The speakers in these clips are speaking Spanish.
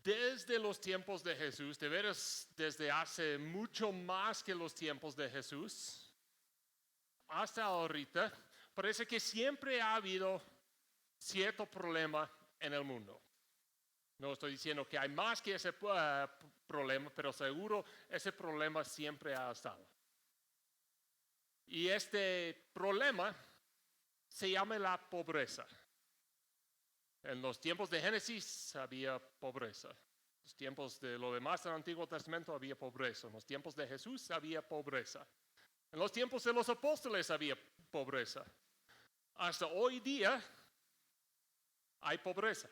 desde los tiempos de Jesús, de veras desde hace mucho más que los tiempos de Jesús, hasta ahorita, parece que siempre ha habido cierto problema en el mundo. No estoy diciendo que hay más que ese problema, pero seguro ese problema siempre ha estado. Y este problema se llama la pobreza. En los tiempos de Génesis había pobreza. En los tiempos de lo demás del Antiguo Testamento había pobreza. En los tiempos de Jesús había pobreza. En los tiempos de los apóstoles había pobreza. Hasta hoy día hay pobreza.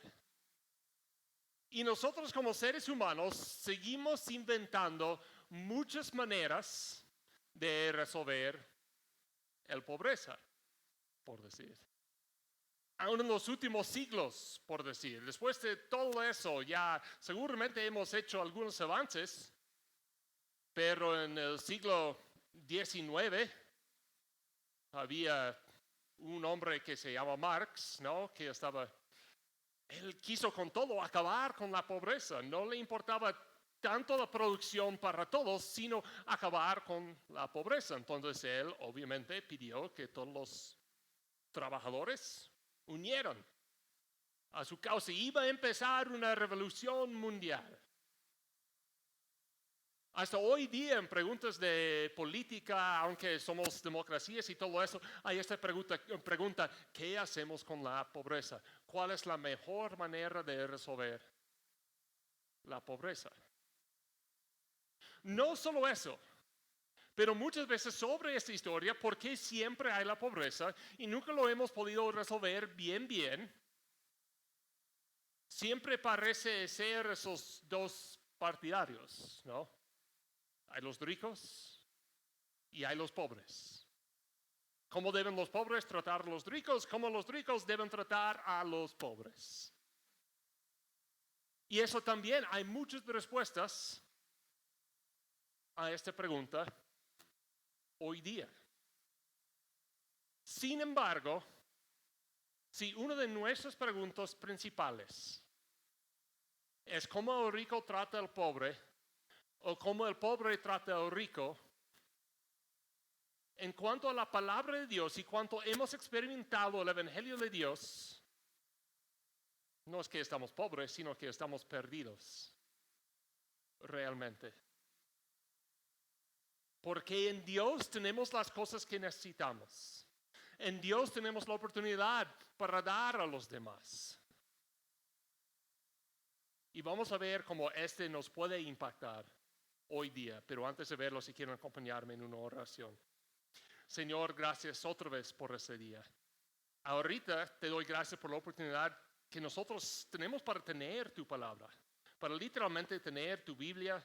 Y nosotros como seres humanos seguimos inventando muchas maneras de resolver la pobreza, por decir. Aún en los últimos siglos, por decir. Después de todo eso, ya seguramente hemos hecho algunos avances, pero en el siglo XIX había un hombre que se llama Marx, ¿no? Él quiso con todo acabar con la pobreza. No le importaba tanto la producción para todos, sino acabar con la pobreza. Entonces él obviamente pidió que todos los trabajadores unieran a su causa. Iba a empezar una revolución mundial. Hasta hoy día en preguntas de política, aunque somos democracias y todo eso, hay esta pregunta, ¿qué hacemos con la pobreza? ¿Cuál es la mejor manera de resolver la pobreza? No solo eso, pero muchas veces sobre esta historia, ¿por qué siempre hay la pobreza y nunca lo hemos podido resolver bien? Siempre parece ser esos dos partidarios, ¿no? Hay los ricos y hay los pobres. ¿Cómo deben los pobres tratar a los ricos? ¿Cómo los ricos deben tratar a los pobres? Y eso también hay muchas respuestas a esta pregunta hoy día. Sin embargo, si una de nuestras preguntas principales es cómo el rico trata al pobre o cómo el pobre trata al rico, en cuanto a la palabra de Dios y cuanto hemos experimentado el Evangelio de Dios, no es que estamos pobres, sino que estamos perdidos, realmente. Porque en Dios tenemos las cosas que necesitamos. En Dios tenemos la oportunidad para dar a los demás. Y vamos a ver cómo este nos puede impactar hoy día. Pero antes de verlo, si quieren acompañarme en una oración. Señor, gracias otra vez por este día. Ahorita te doy gracias por la oportunidad que nosotros tenemos para tener tu palabra, para literalmente tener tu Biblia.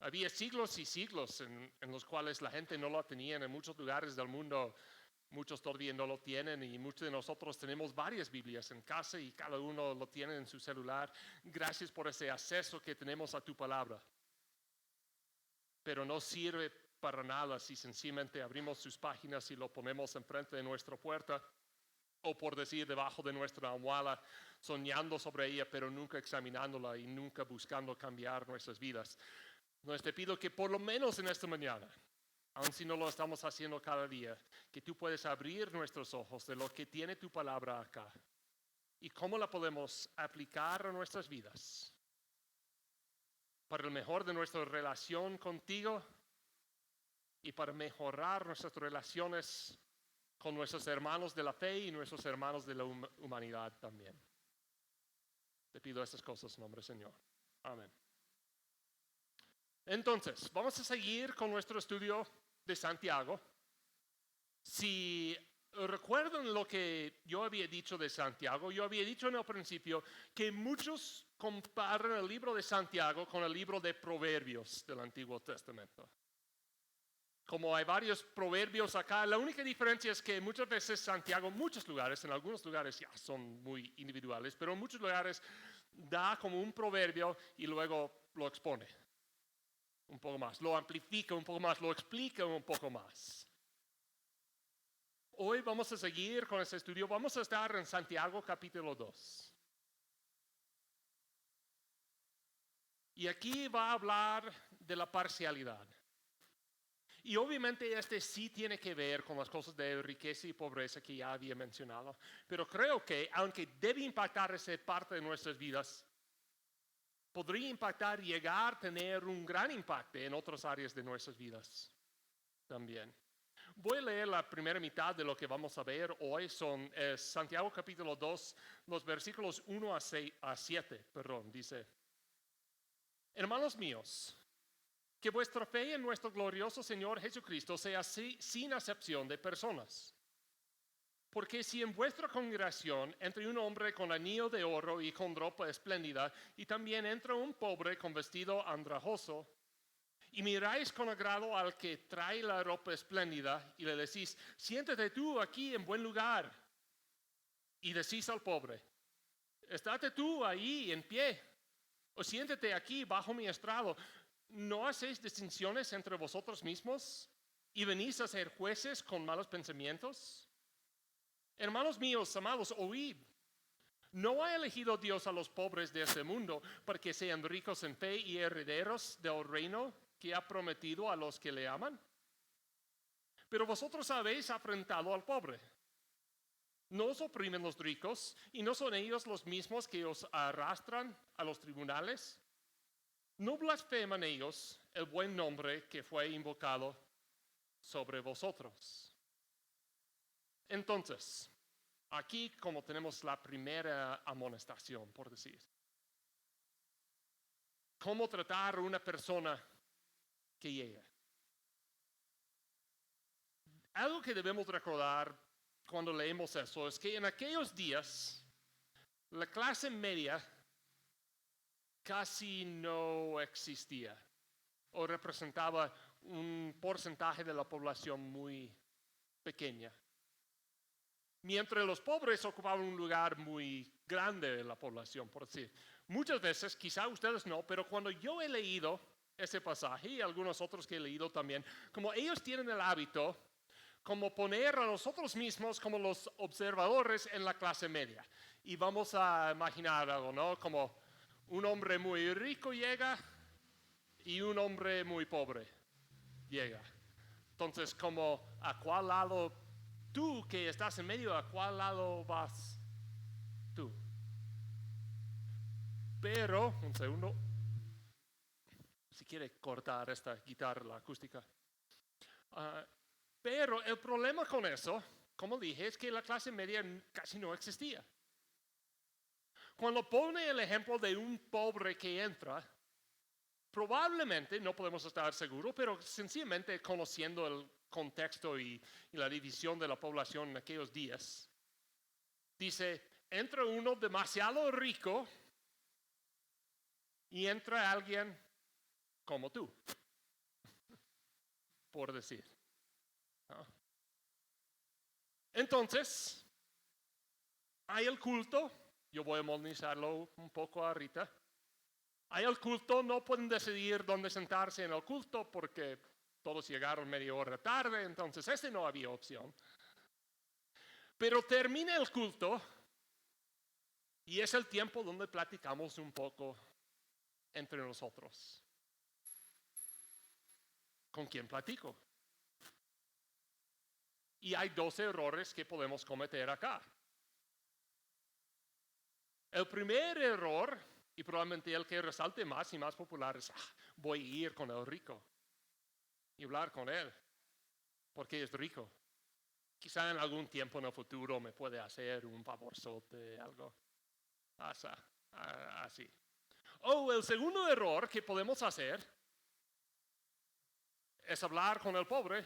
Había siglos y siglos en los cuales la gente no lo tenía en muchos lugares del mundo. Muchos todavía no lo tienen y muchos de nosotros tenemos varias Biblias en casa y cada uno lo tiene en su celular. Gracias por ese acceso que tenemos a tu palabra. Pero no sirve para nada si sencillamente abrimos sus páginas y lo ponemos enfrente de nuestra puerta o por decir debajo de nuestra almohada, soñando sobre ella pero nunca examinándola y nunca buscando cambiar nuestras vidas. Entonces te pido que por lo menos en esta mañana, aun si no lo estamos haciendo cada día, que tú puedes abrir nuestros ojos de lo que tiene tu palabra acá y cómo la podemos aplicar a nuestras vidas para el mejor de nuestra relación contigo y para mejorar nuestras relaciones con nuestros hermanos de la fe y nuestros hermanos de la humanidad también. Te pido estas cosas en nombre del Señor. Amén. Entonces, vamos a seguir con nuestro estudio de Santiago. Si recuerdan lo que yo había dicho de Santiago, yo había dicho en el principio que muchos comparan el libro de Santiago con el libro de Proverbios del Antiguo Testamento. Como hay varios proverbios acá, la única diferencia es que muchas veces Santiago, en muchos lugares, en algunos lugares ya son muy individuales, pero en muchos lugares da como un proverbio y luego lo expone un poco más, lo amplifica un poco más, lo explica un poco más. Hoy vamos a seguir con este estudio, vamos a estar en Santiago capítulo 2. Y aquí va a hablar de la parcialidad. Y obviamente este sí tiene que ver con las cosas de riqueza y pobreza que ya había mencionado. Pero creo que aunque debe impactar esa parte de nuestras vidas, podría impactar, llegar a tener un gran impacto en otras áreas de nuestras vidas también. Voy a leer la primera mitad de lo que vamos a ver hoy. Son Santiago capítulo 2, los versículos 1 a 7. Dice: Hermanos míos, que vuestra fe en nuestro glorioso Señor Jesucristo sea sin acepción de personas. Porque si en vuestra congregación entra un hombre con anillo de oro y con ropa espléndida, y también entra un pobre con vestido andrajoso, y miráis con agrado al que trae la ropa espléndida, y le decís: siéntate tú aquí en buen lugar, y decís al pobre: estate tú ahí en pie, o siéntate aquí bajo mi estrado, ¿no hacéis distinciones entre vosotros mismos y venís a ser jueces con malos pensamientos? Hermanos míos, amados, oíd. ¿No ha elegido Dios a los pobres de este mundo para que sean ricos en fe y herederos del reino que ha prometido a los que le aman? Pero vosotros habéis afrentado al pobre. ¿No os oprimen los ricos y no son ellos los mismos que os arrastran a los tribunales? ¿No blasfeman ellos el buen nombre que fue invocado sobre vosotros? Entonces, aquí como tenemos la primera amonestación, por decir. ¿Cómo tratar a una persona que llega? Algo que debemos recordar cuando leemos eso es que en aquellos días la clase media casi no existía o representaba un porcentaje de la población muy pequeña. Mientras los pobres ocupaban un lugar muy grande en la población, por decir. Muchas veces, quizá ustedes no, pero cuando yo he leído ese pasaje y algunos otros que he leído también, como ellos tienen el hábito, como poner a nosotros mismos como los observadores en la clase media. Y vamos a imaginar algo, ¿no? Como un hombre muy rico llega y un hombre muy pobre llega. Entonces, como ¿a cuál lado tú que estás en medio, a cuál lado vas tú? Pero, un segundo, si quiere cortar esta guitarra, la acústica. Pero el problema con eso, como dije, es que la clase media casi no existía. Cuando pone el ejemplo de un pobre que entra, probablemente, no podemos estar seguros, pero sencillamente conociendo el contexto y la división de la población en aquellos días, dice, entra uno demasiado rico y entra alguien como tú, por decir. ¿No? Entonces, hay el culto, yo voy a modernizarlo un poco ahorita. Hay el culto, no pueden decidir dónde sentarse en el culto porque todos llegaron media hora tarde, entonces ese no había opción. Pero termina el culto y es el tiempo donde platicamos un poco entre nosotros. ¿Con quién platico? Y hay 2 errores que podemos cometer acá. El primer error, y probablemente el que resalte más y más popular, es voy a ir con el rico y hablar con él, porque es rico. Quizá en algún tiempo en el futuro me puede hacer un favorzote, algo así. O el segundo error que podemos hacer es hablar con el pobre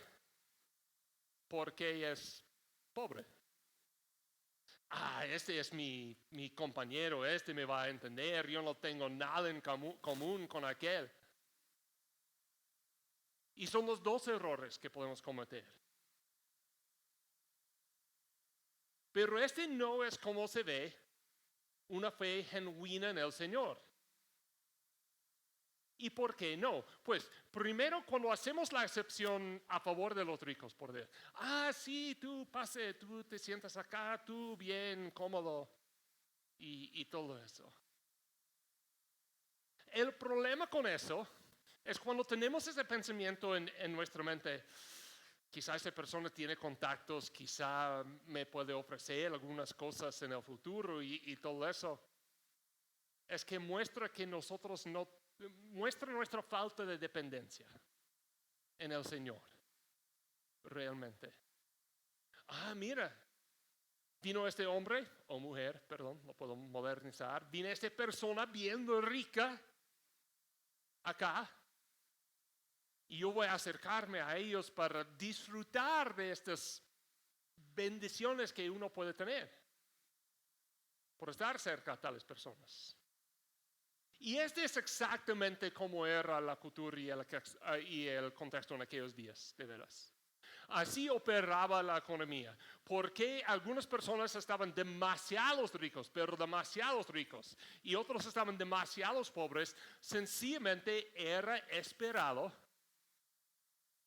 porque es pobre. Este es mi compañero, este me va a entender, yo no tengo nada en común con aquel. Y son los 2 errores que podemos cometer. Pero este no es como se ve una fe genuina en el Señor. ¿Y por qué no? Pues primero cuando hacemos la excepción a favor de los ricos, por decir, sí, tú pase, tú te sientas acá, tú bien, cómodo y todo eso. El problema con eso es cuando tenemos ese pensamiento en nuestra mente. Quizá esa persona tiene contactos, quizá me puede ofrecer algunas cosas en el futuro y todo eso. Es que muestra que nosotros no, muestra nuestra falta de dependencia en el Señor, realmente. Mira, vino este hombre, o mujer, perdón, lo puedo modernizar, vino esta persona bien rica acá, y yo voy a acercarme a ellos para disfrutar de estas bendiciones que uno puede tener por estar cerca a tales personas. Y este es exactamente como era la cultura y el contexto en aquellos días, de veras. Así operaba la economía. Porque algunas personas estaban demasiados ricos, pero demasiados ricos, y otros estaban demasiados pobres, sencillamente era esperado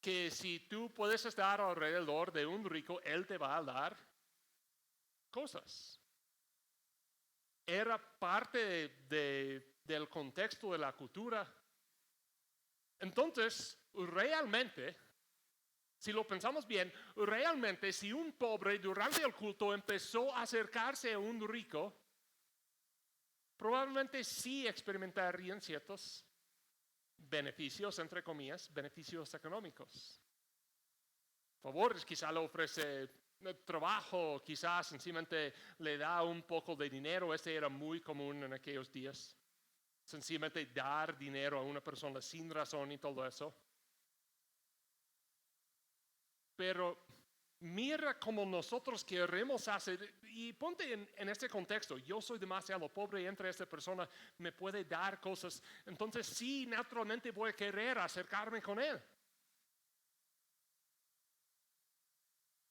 que si tú puedes estar alrededor de un rico, él te va a dar cosas. Era parte del contexto de la cultura. Entonces, realmente, si lo pensamos bien, realmente si un pobre durante el culto empezó a acercarse a un rico, probablemente sí experimentarían ciertos beneficios, entre comillas, beneficios económicos. Favores, quizá le ofrece trabajo, quizás sencillamente le da un poco de dinero. Este era muy común en aquellos días. Sencillamente dar dinero a una persona sin razón y todo eso. Pero mira cómo nosotros queremos hacer, y ponte en este contexto, yo soy demasiado pobre y entre esta persona me puede dar cosas, entonces sí, naturalmente voy a querer acercarme con él.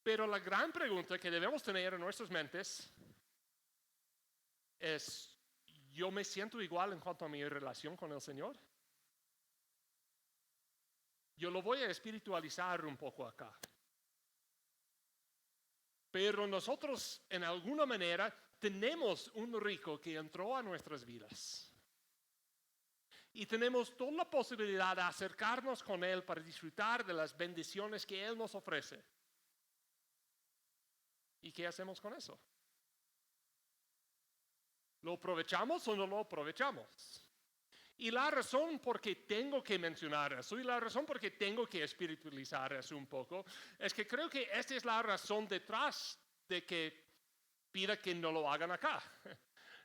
Pero la gran pregunta que debemos tener en nuestras mentes es, ¿yo me siento igual en cuanto a mi relación con el Señor? Yo lo voy a espiritualizar un poco acá. Pero nosotros, en alguna manera, tenemos un rico que entró a nuestras vidas. Y tenemos toda la posibilidad de acercarnos con él para disfrutar de las bendiciones que él nos ofrece. ¿Y qué hacemos con eso? ¿Lo aprovechamos o no lo aprovechamos? Y la razón por qué tengo que mencionar eso y la razón por qué tengo que espiritualizar eso un poco es que creo que esta es la razón detrás de que pida que no lo hagan acá.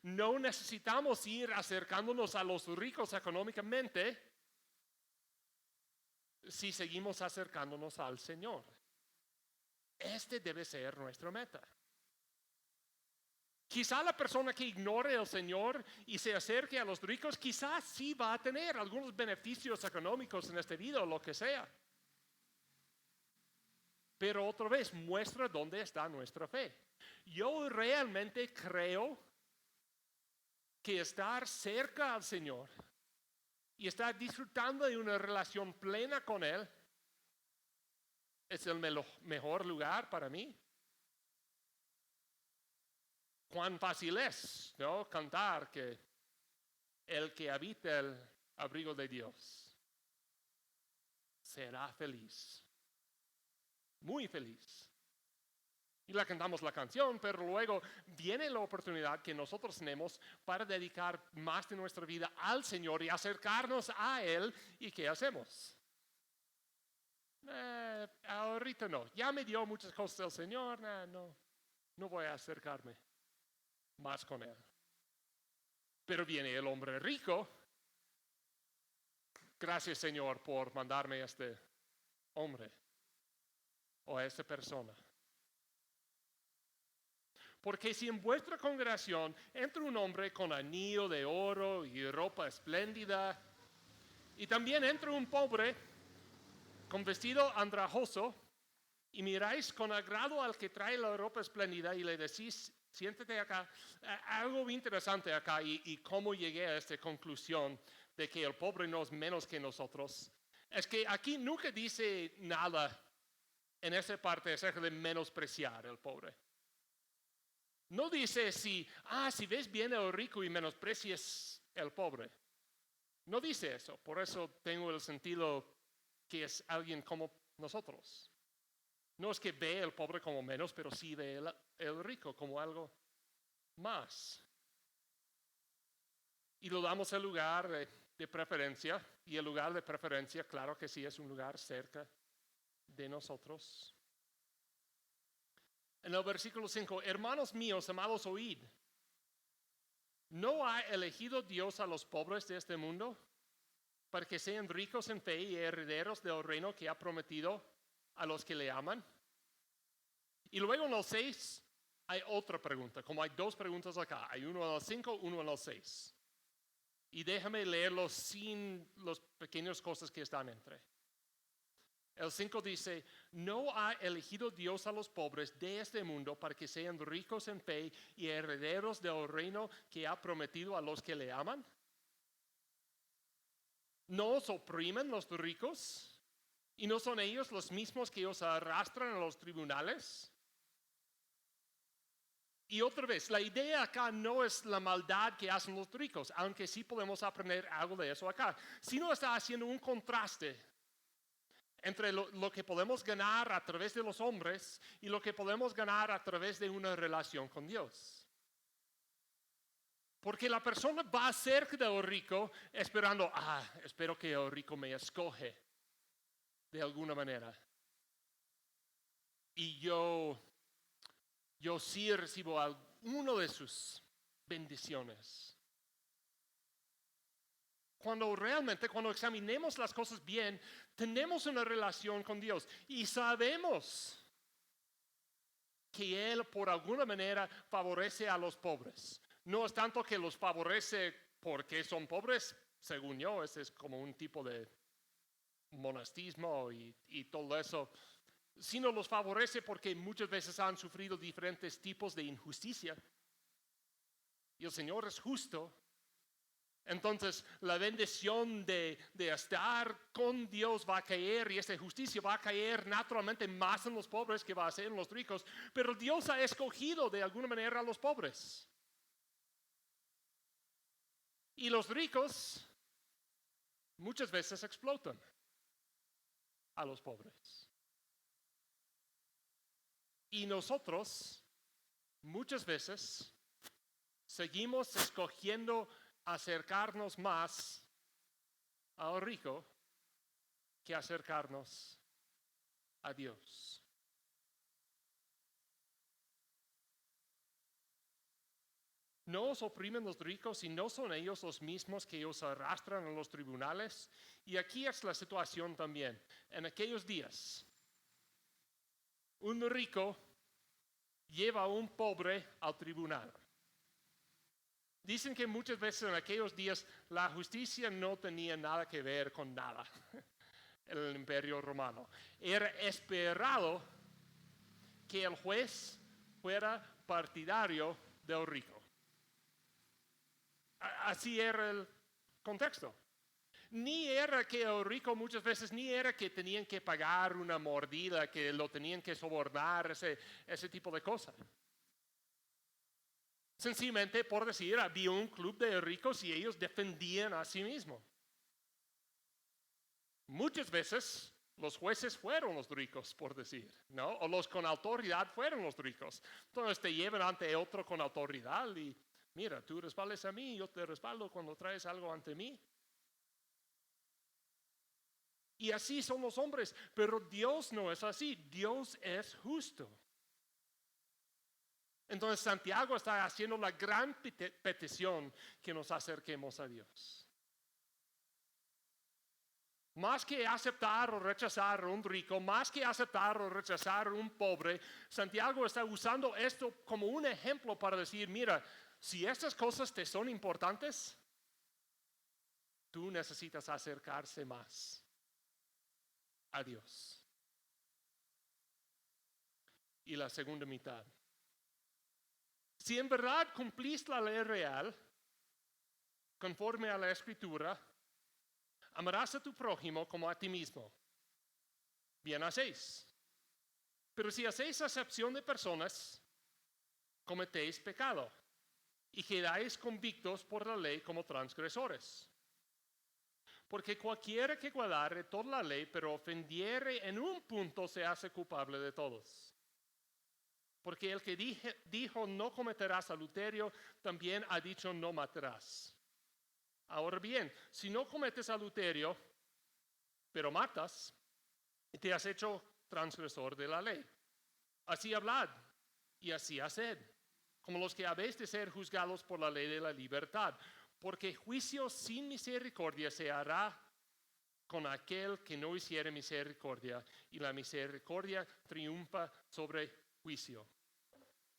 No necesitamos ir acercándonos a los ricos económicamente si seguimos acercándonos al Señor. Este debe ser nuestra meta. Quizá la persona que ignore al Señor y se acerque a los ricos, quizás sí va a tener algunos beneficios económicos en esta vida o lo que sea. Pero otra vez muestra dónde está nuestra fe. Yo realmente creo que estar cerca al Señor y estar disfrutando de una relación plena con Él es el mejor lugar para mí. Cuán fácil es, ¿no? Cantar que el que habita el abrigo de Dios será feliz, muy feliz. Y la cantamos la canción, pero luego viene la oportunidad que nosotros tenemos para dedicar más de nuestra vida al Señor y acercarnos a Él. ¿Y qué hacemos? Ahorita no, ya me dio muchas cosas el Señor, no voy a acercarme más con Él. Pero viene el hombre rico. Gracias, Señor, por mandarme a este hombre o a esta persona. Porque si en vuestra congregación entra un hombre con anillo de oro y ropa espléndida, y también entra un pobre con vestido andrajoso, y miráis con agrado al que trae la ropa espléndida y le decís, siéntate acá, algo interesante acá y cómo llegué a esta conclusión de que el pobre no es menos que nosotros, es que aquí nunca dice nada en esa parte acerca de menospreciar al pobre. No dice si ves bien al rico y menosprecies al pobre. No dice eso, por eso tengo el sentido que es alguien como nosotros. No es que ve el pobre como menos, pero sí ve el rico como algo más. Y lo damos el lugar de preferencia, y el lugar de preferencia, claro que sí, es un lugar cerca de nosotros. En el versículo 5, hermanos míos, amados, oíd. ¿No ha elegido Dios a los pobres de este mundo para que sean ricos en fe y herederos del reino que ha prometido a los que le aman? Y luego en el 6 hay otra pregunta, como hay dos preguntas acá. Hay uno en el 5, uno en el 6. Y déjame leerlos sin las pequeñas cosas que están entre. El 5 dice, ¿no ha elegido Dios a los pobres de este mundo para que sean ricos en fe y herederos del reino que ha prometido a los que le aman? ¿No os oprimen los ricos? ¿Y no son ellos los mismos que os arrastran a los tribunales? Y otra vez, la idea acá no es la maldad que hacen los ricos, aunque sí podemos aprender algo de eso acá, sino está haciendo un contraste entre lo que podemos ganar a través de los hombres y lo que podemos ganar a través de una relación con Dios. Porque la persona va cerca del rico esperando, espero que el rico me escoge de alguna manera. Y yo sí recibo alguno de sus bendiciones. Cuando examinemos las cosas bien, tenemos una relación con Dios y sabemos que Él por alguna manera favorece a los pobres. No es tanto que los favorece porque son pobres, según yo, ese es como un tipo de monastismo y todo eso, sino los favorece porque muchas veces han sufrido diferentes tipos de injusticia. Y el Señor es justo. Entonces la bendición de estar con Dios va a caer y esa justicia va a caer naturalmente más en los pobres que va a ser en los ricos. Pero Dios ha escogido de alguna manera a los pobres. Y los ricos muchas veces explotan a los pobres. Y nosotros muchas veces seguimos escogiendo acercarnos más al rico que acercarnos a Dios. ¿No os oprimen los ricos y no son ellos los mismos que os arrastran a los tribunales? Y aquí es la situación también. En aquellos días, un rico lleva a un pobre al tribunal. Dicen que muchas veces en aquellos días la justicia no tenía nada que ver con nada en el Imperio Romano. Era esperado que el juez fuera partidario del rico. Así era el contexto. Ni era que el rico muchas veces, ni era que tenían que pagar una mordida, que lo tenían que sobornar, ese tipo de cosas. Sencillamente, por decir, había un club de ricos y ellos defendían a sí mismos. Muchas veces los jueces fueron los ricos, por decir, ¿no? O los con autoridad fueron los ricos. Entonces te llevan ante otro con autoridad y mira, tú respaldas a mí, yo te respaldo cuando traes algo ante mí. Y así son los hombres, pero Dios no es así, Dios es justo. Entonces Santiago está haciendo la gran petición que nos acerquemos a Dios. Más que aceptar o rechazar a un rico, más que aceptar o rechazar a un pobre, Santiago está usando esto como un ejemplo para decir, mira, si estas cosas te son importantes, tú necesitas acercarse más a Dios. Y la segunda mitad. Si en verdad cumplís la ley real, conforme a la Escritura, amarás a tu prójimo como a ti mismo. Bien hacéis. Pero si hacéis acepción de personas, cometéis pecado y quedáis convictos por la ley como transgresores. Porque cualquiera que guardare toda la ley, pero ofendiere en un punto, se hace culpable de todos. Porque el que dijo no cometerás adulterio, también ha dicho no matarás. Ahora bien, si no cometes adulterio, pero matas, te has hecho transgresor de la ley. Así hablad y así haced, como los que habéis de ser juzgados por la ley de la libertad. Porque juicio sin misericordia se hará con aquel que no hiciere misericordia, y la misericordia triunfa sobre juicio.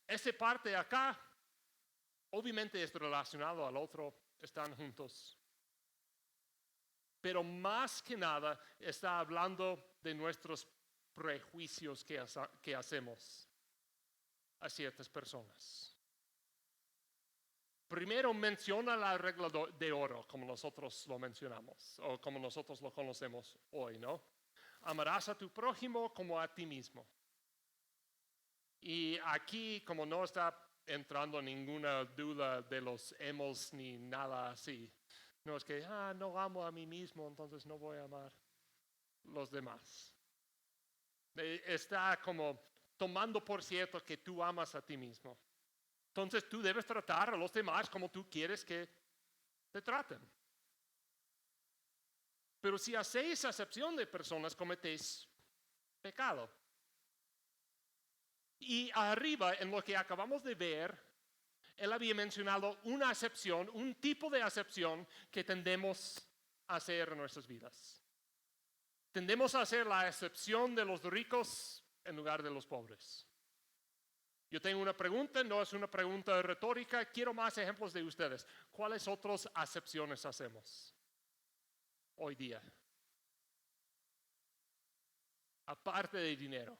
Esta parte acá, obviamente es relacionado al otro, están juntos. Pero más que nada está hablando de nuestros prejuicios que hacemos a ciertas personas. Primero menciona la regla de oro, como nosotros lo mencionamos, o como nosotros lo conocemos hoy, ¿no? Amarás a tu prójimo como a ti mismo. Y aquí, como no está entrando ninguna duda de los emos ni nada así, no es que, no amo a mí mismo, entonces no voy a amar los demás. Está como tomando por cierto que tú amas a ti mismo. Entonces tú debes tratar a los demás como tú quieres que te traten. Pero si hacéis acepción de personas, cometéis pecado. Y arriba, en lo que acabamos de ver, él había mencionado una acepción, un tipo de acepción que tendemos a hacer en nuestras vidas. Tendemos a hacer la acepción de los ricos en lugar de los pobres. Yo tengo una pregunta, no es una pregunta retórica, quiero más ejemplos de ustedes. ¿Cuáles otras acepciones hacemos hoy día? Aparte de dinero.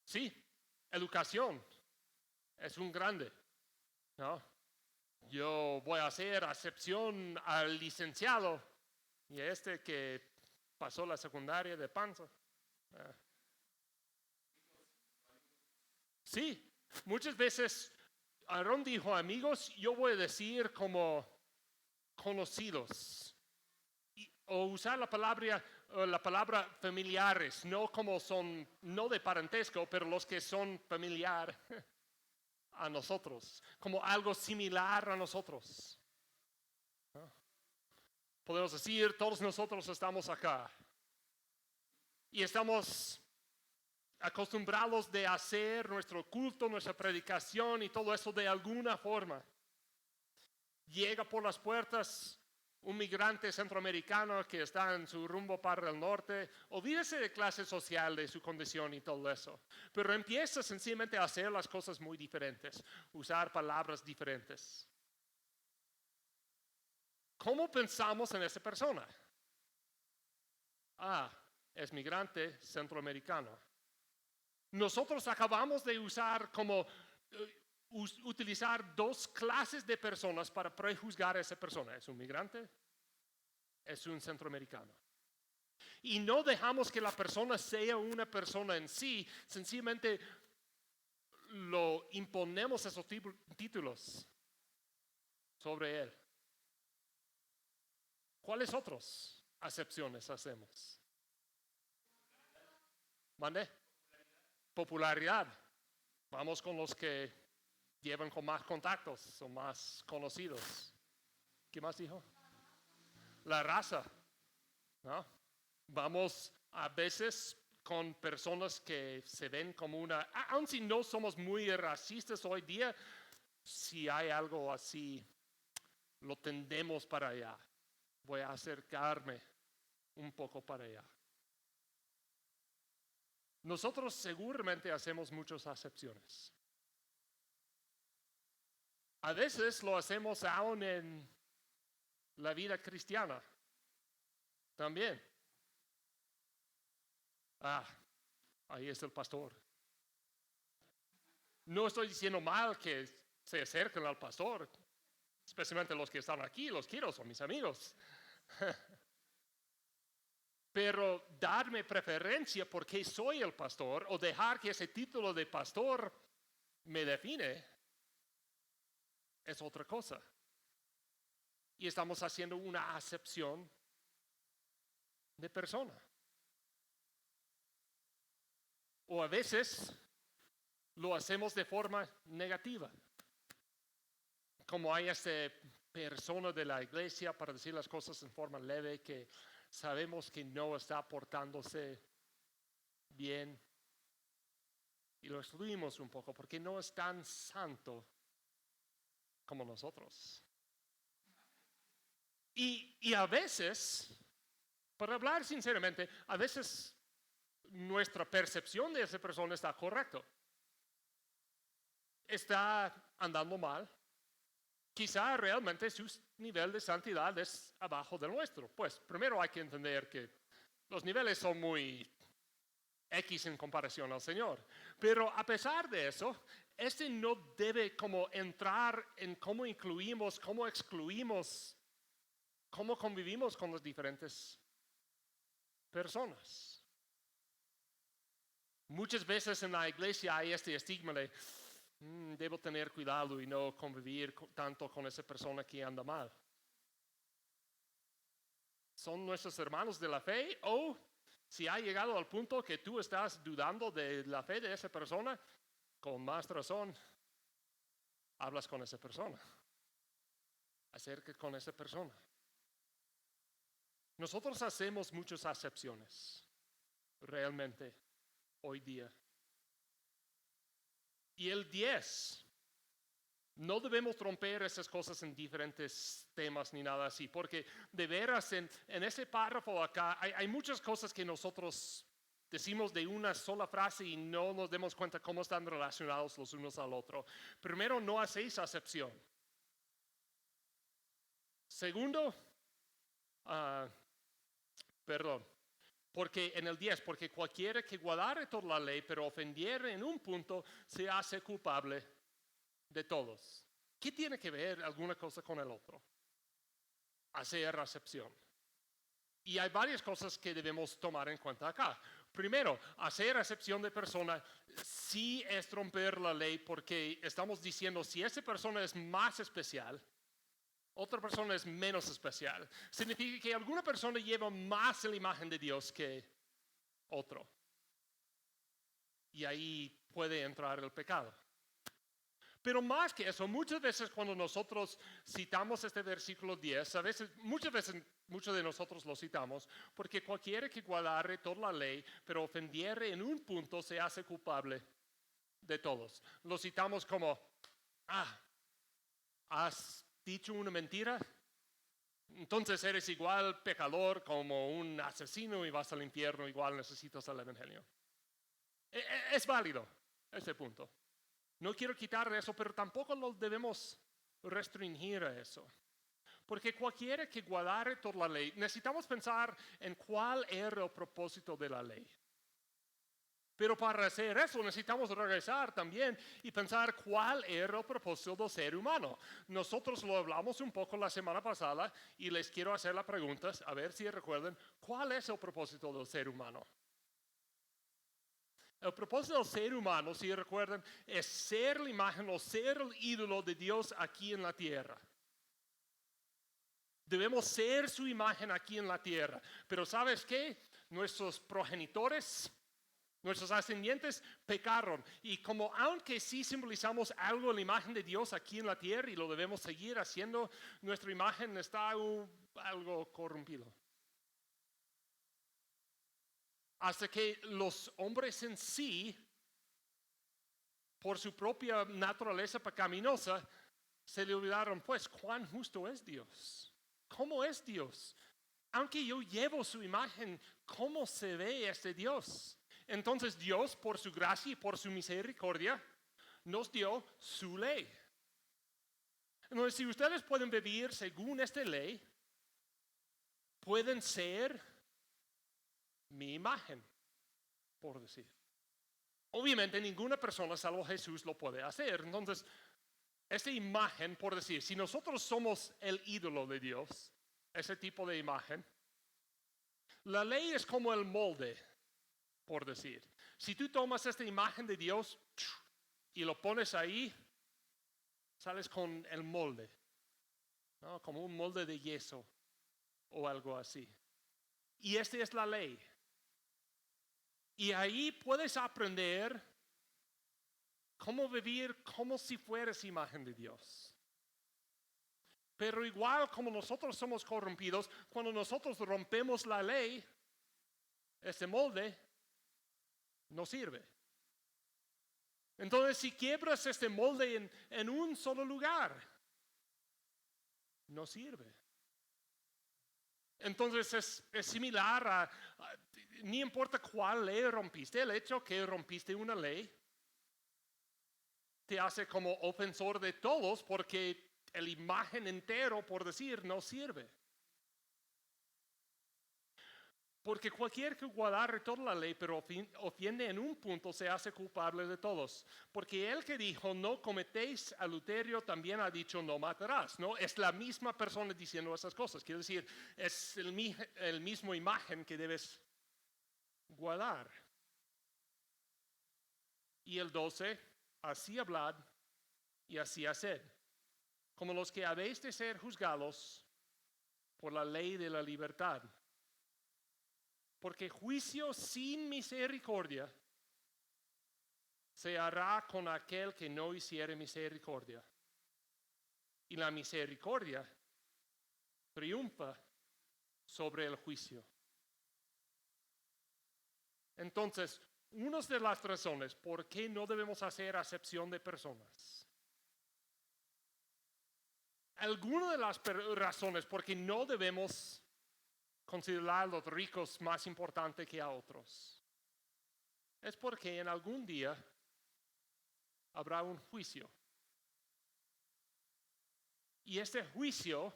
Sí, educación es un grande, ¿no? Yo voy a hacer acepción al licenciado y a este que pasó la secundaria de panza. Sí, muchas veces Aarón dijo amigos, yo voy a decir como conocidos. O usar la palabra familiares, no como son, no de parentesco, pero los que son familiar a nosotros, como algo similar a nosotros. ¿No? Podemos decir, todos nosotros estamos acá y estamos acostumbrados de hacer nuestro culto, nuestra predicación y todo eso de alguna forma. Llega por las puertas un migrante centroamericano que está en su rumbo para el norte, olvídese de clase social, de su condición y todo eso, pero empieza sencillamente a hacer las cosas muy diferentes, usar palabras diferentes. ¿Cómo pensamos en esa persona? Es migrante centroamericano. Nosotros acabamos de usar utilizar dos clases de personas para prejuzgar a esa persona. ¿Es un migrante? ¿Es un centroamericano? Y no dejamos que la persona sea una persona en sí, sencillamente lo imponemos esos títulos sobre él. ¿Cuáles otras acepciones hacemos? ¿Mande? Popularidad. Vamos con los que llevan con más contactos, son más conocidos. ¿Qué más dijo? La raza, ¿no? Vamos a veces con personas que se ven como aun si no somos muy racistas hoy día, si hay algo así, lo tendemos para allá. Voy a acercarme un poco para allá. Nosotros seguramente hacemos muchas acepciones. A veces lo hacemos aún en la vida cristiana. También. Ahí está el pastor. No estoy diciendo mal que se acerquen al pastor, especialmente los que están aquí, los quiero, son mis amigos. Pero darme preferencia porque soy el pastor o dejar que ese título de pastor me define es otra cosa. y estamos haciendo una acepción de persona. O a veces lo hacemos de forma negativa. Como hay esta persona de la iglesia, para decir las cosas en forma leve, que sabemos que no está portándose bien y lo excluimos un poco porque no es tan santo como nosotros. Y a veces, para hablar sinceramente, a veces nuestra percepción de esa persona está correcta. Está andando mal. Quizá realmente su nivel de santidad es abajo del nuestro. Pues primero hay que entender que los niveles son muy X en comparación al Señor. Pero a pesar de eso, este no debe como entrar en cómo incluimos, cómo excluimos, cómo convivimos con las diferentes personas. Muchas veces en la iglesia hay este estigma de debo tener cuidado y no convivir tanto con esa persona que anda mal. ¿Son nuestros hermanos de la fe? O si ha llegado al punto que tú estás dudando de la fe de esa persona, con más razón, hablas con esa persona. Acerca con esa persona. Nosotros hacemos muchas acepciones, realmente, hoy día. Y el 10, no debemos romper esas cosas en diferentes temas ni nada así, porque de veras en ese párrafo acá hay muchas cosas que nosotros decimos de una sola frase y no nos demos cuenta cómo están relacionados los unos al otro. Primero, no hacéis acepción. Segundo, porque en el 10, porque cualquiera que guardare toda la ley, pero ofendiere en un punto, se hace culpable de todos. ¿Qué tiene que ver alguna cosa con el otro? Hacer acepción. Y hay varias cosas que debemos tomar en cuenta acá. Primero, hacer acepción de persona sí es romper la ley porque estamos diciendo si esa persona es más especial, otra persona es menos especial. Significa que alguna persona lleva más la imagen de Dios que otro. Y ahí puede entrar el pecado. Pero más que eso, muchas veces cuando nosotros citamos este versículo 10, muchas veces muchos de nosotros lo citamos, porque cualquiera que guardare toda la ley, pero ofendiere en un punto, se hace culpable de todos. Lo citamos como, ¿has dicho una mentira? Entonces eres igual pecador como un asesino y vas al infierno, igual necesitas el evangelio. Es válido ese punto. No quiero quitar eso, pero tampoco lo debemos restringir a eso. Porque cualquiera que guardare toda la ley, necesitamos pensar en cuál era el propósito de la ley. Pero para hacer eso necesitamos regresar también y pensar cuál era el propósito del ser humano. Nosotros lo hablamos un poco la semana pasada y les quiero hacer las preguntas, a ver si recuerdan, ¿cuál es el propósito del ser humano? El propósito del ser humano, si recuerdan, es ser la imagen o ser el ídolo de Dios aquí en la tierra. Debemos ser su imagen aquí en la tierra. Pero ¿sabes qué? Nuestros progenitores, nuestros ascendientes pecaron. Y como aunque sí simbolizamos algo de la imagen de Dios aquí en la tierra y lo debemos seguir haciendo, nuestra imagen está algo corrompido. Hasta que los hombres en sí, por su propia naturaleza pecaminosa, se le olvidaron, pues, cuán justo es Dios. ¿Cómo es Dios? Aunque yo llevo su imagen, ¿cómo se ve este Dios? Entonces Dios, por su gracia y por su misericordia, nos dio su ley. Entonces, si ustedes pueden vivir según esta ley, pueden ser mi imagen, por decir. Obviamente ninguna persona salvo Jesús lo puede hacer. Entonces, esta imagen, por decir, si nosotros somos el ídolo de Dios, ese tipo de imagen, la ley es como el molde, por decir. Si tú tomas esta imagen de Dios y lo pones ahí, sales con el molde. ¿no? Como un molde de yeso o algo así. Y esta es la ley. Y ahí puedes aprender cómo vivir como si fueras imagen de Dios. Pero igual como nosotros somos corrompidos, cuando nosotros rompemos la ley, ese molde no sirve. Entonces, si quiebras este molde en un solo lugar, no sirve. Entonces es similar ni importa cuál ley rompiste, el hecho que rompiste una ley te hace como ofensor de todos porque la imagen entero, por decir, no sirve. Porque cualquier que guardare toda la ley, pero ofende en un punto, se hace culpable de todos. Porque el que dijo, no cometéis adulterio, también ha dicho, no matarás. ¿No? Es la misma persona diciendo esas cosas. Quiero decir, es el mismo imagen que debes guardar. Y el 12, así hablad y así haced, como los que habéis de ser juzgados por la ley de la libertad. Porque juicio sin misericordia se hará con aquel que no hiciere misericordia. Y la misericordia triunfa sobre el juicio. Entonces, una de las razones por qué no debemos hacer acepción de personas. Algunas de las razones por qué no debemos considerar a los ricos más importantes que a otros es porque en algún día habrá un juicio. Y este juicio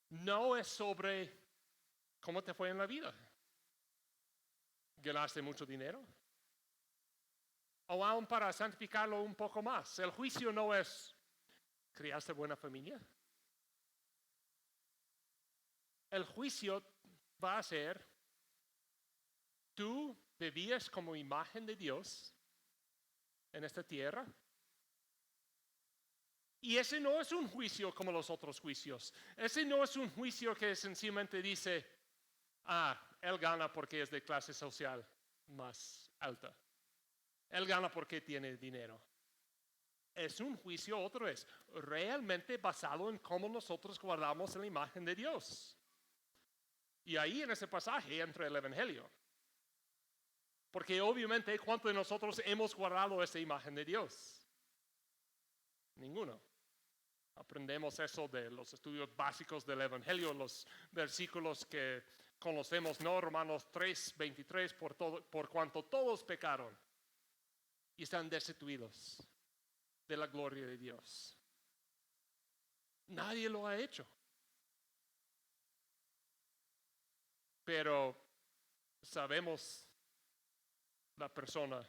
no es sobre cómo te fue en la vida. ¿Ganaste mucho dinero? O aún para santificarlo un poco más, el juicio no es ¿criaste buena familia? El juicio va a ser ¿tú vivías como imagen de Dios en esta tierra? Y ese no es un juicio como los otros juicios. Ese no es un juicio que sencillamente dice, él gana porque es de clase social más alta. Él gana porque tiene dinero. Es un juicio, otra vez, realmente basado en cómo nosotros guardamos la imagen de Dios. Y ahí en ese pasaje entra el Evangelio. Porque obviamente, ¿cuántos de nosotros hemos guardado esa imagen de Dios? Ninguno. Aprendemos eso de los estudios básicos del Evangelio, los versículos que conocemos, ¿no? Romanos 3:23, por cuanto todos pecaron y están destituidos de la gloria de Dios. Nadie lo ha hecho. Pero sabemos la persona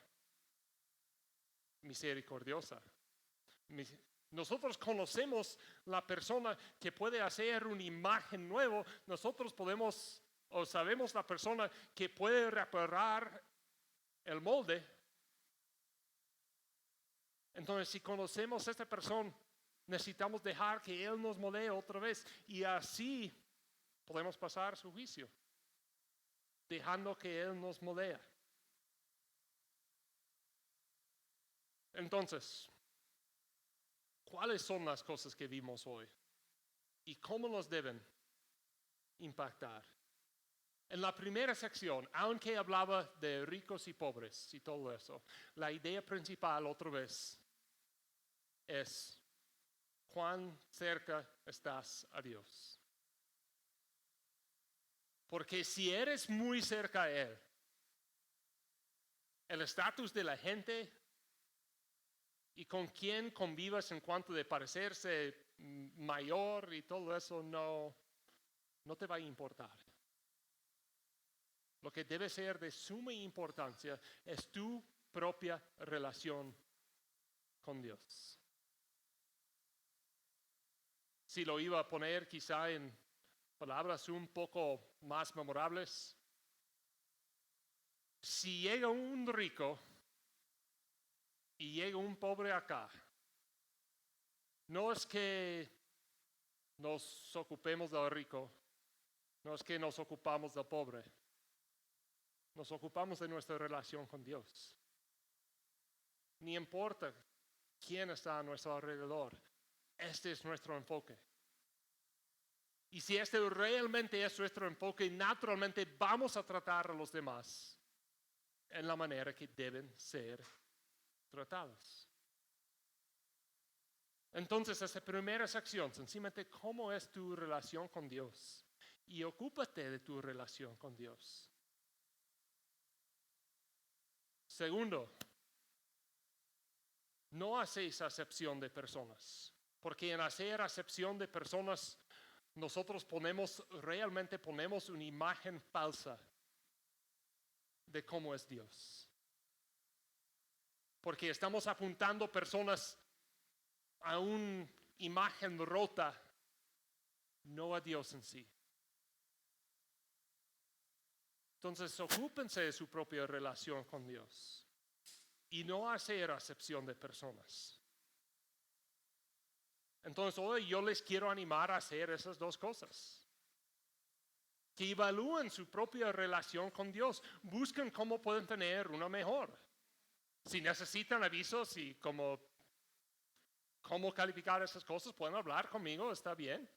misericordiosa. Nosotros conocemos la persona que puede hacer una imagen nueva. Nosotros podemos o sabemos la persona que puede reparar el molde. Entonces, si conocemos a esta persona, necesitamos dejar que Él nos moldee otra vez. Y así podemos pasar su juicio, dejando que Él nos moldea. Entonces, ¿cuáles son las cosas que vimos hoy? ¿Y cómo nos deben impactar? En la primera sección, aunque hablaba de ricos y pobres y todo eso, la idea principal otra vez es cuán cerca estás a Dios. Porque si eres muy cerca a Él, el estatus de la gente y con quién convivas en cuanto de parecerse mayor y todo eso no te va a importar. Lo que debe ser de suma importancia es tu propia relación con Dios. Si lo iba a poner quizá en palabras un poco más memorables, si llega un rico y llega un pobre acá, no es que nos ocupemos del rico, no es que nos ocupamos del pobre. Nos ocupamos de nuestra relación con Dios. Ni importa quién está a nuestro alrededor. Este es nuestro enfoque. Y si este realmente es nuestro enfoque, naturalmente vamos a tratar a los demás en la manera que deben ser tratados. Entonces, esa primera sección, sencillamente, ¿cómo es tu relación con Dios? Y ocúpate de tu relación con Dios. Segundo, no hacéis acepción de personas, porque en hacer acepción de personas, nosotros realmente ponemos una imagen falsa de cómo es Dios. Porque estamos apuntando personas a una imagen rota, no a Dios en sí. Entonces, ocúpense de su propia relación con Dios y no hacer acepción de personas. Entonces, hoy yo les quiero animar a hacer esas dos cosas. Que evalúen su propia relación con Dios. Busquen cómo pueden tener una mejor. Si necesitan avisos y cómo calificar esas cosas, pueden hablar conmigo, está bien.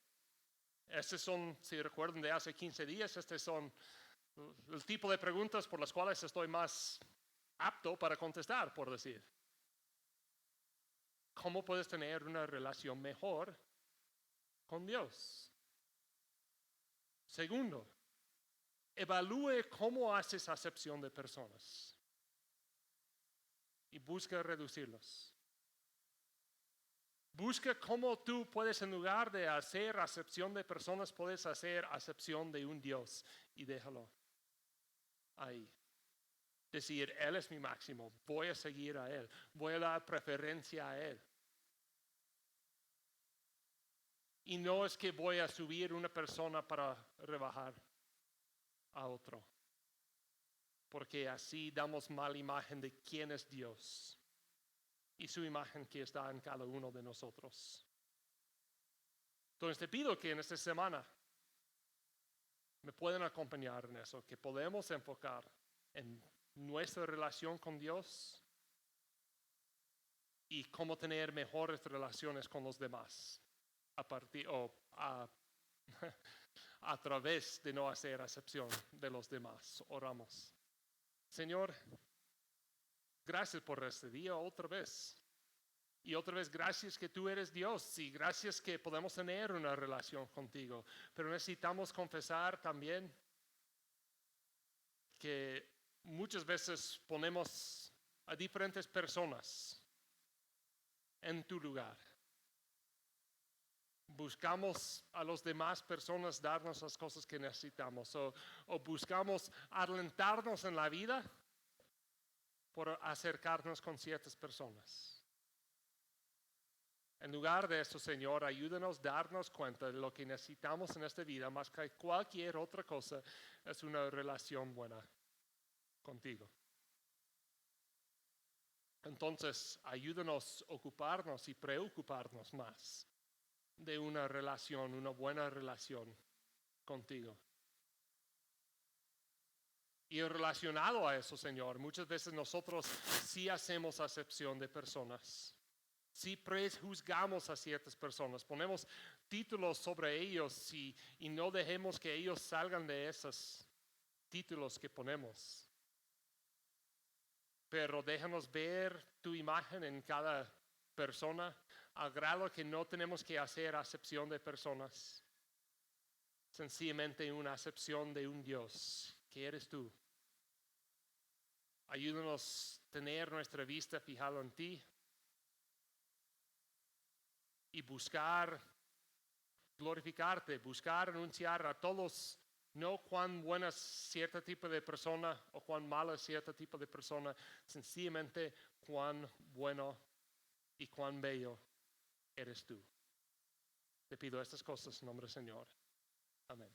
Estos son, si recuerdan de hace 15 días, estos son el tipo de preguntas por las cuales estoy más apto para contestar, por decir. ¿Cómo puedes tener una relación mejor con Dios? Segundo, evalúe cómo haces acepción de personas y busca reducirlos. Busca cómo tú puedes, en lugar de hacer acepción de personas, puedes hacer acepción de un Dios y déjalo ahí. Decir, Él es mi máximo, voy a seguir a Él, voy a dar preferencia a Él. Y no es que voy a subir una persona para rebajar a otro, porque así damos mala imagen de quién es Dios y su imagen que está en cada uno de nosotros. Entonces te pido que en esta semana me puedan acompañar en eso, que podemos enfocar en nuestra relación con Dios y cómo tener mejores relaciones con los demás a través de no hacer acepción de los demás. Oramos. Señor, gracias por este día otra vez. Y otra vez, gracias que tú eres Dios y gracias que podemos tener una relación contigo. Pero necesitamos confesar también que muchas veces ponemos a diferentes personas en tu lugar. Buscamos a las demás personas darnos las cosas que necesitamos o buscamos adelantarnos en la vida por acercarnos con ciertas personas. En lugar de eso, Señor, ayúdanos a darnos cuenta de lo que necesitamos en esta vida, más que cualquier otra cosa, es una relación buena contigo. Entonces, ayúdanos a ocuparnos y preocuparnos más de una relación, una buena relación contigo. Y relacionado a eso, Señor, muchas veces nosotros sí hacemos acepción de personas. Sí prejuzgamos a ciertas personas, ponemos títulos sobre ellos y no dejemos que ellos salgan de esos títulos que ponemos. Pero déjanos ver tu imagen en cada persona, al grado que no tenemos que hacer acepción de personas. Sencillamente una acepción de un Dios, que eres tú. Ayúdanos a tener nuestra vista fijada en ti. Y buscar glorificarte, buscar anunciar a todos, no cuán buena es cierto tipo de persona o cuán mala es cierto tipo de persona, sencillamente cuán bueno y cuán bello eres tú. Te pido estas cosas en nombre del Señor. Amén.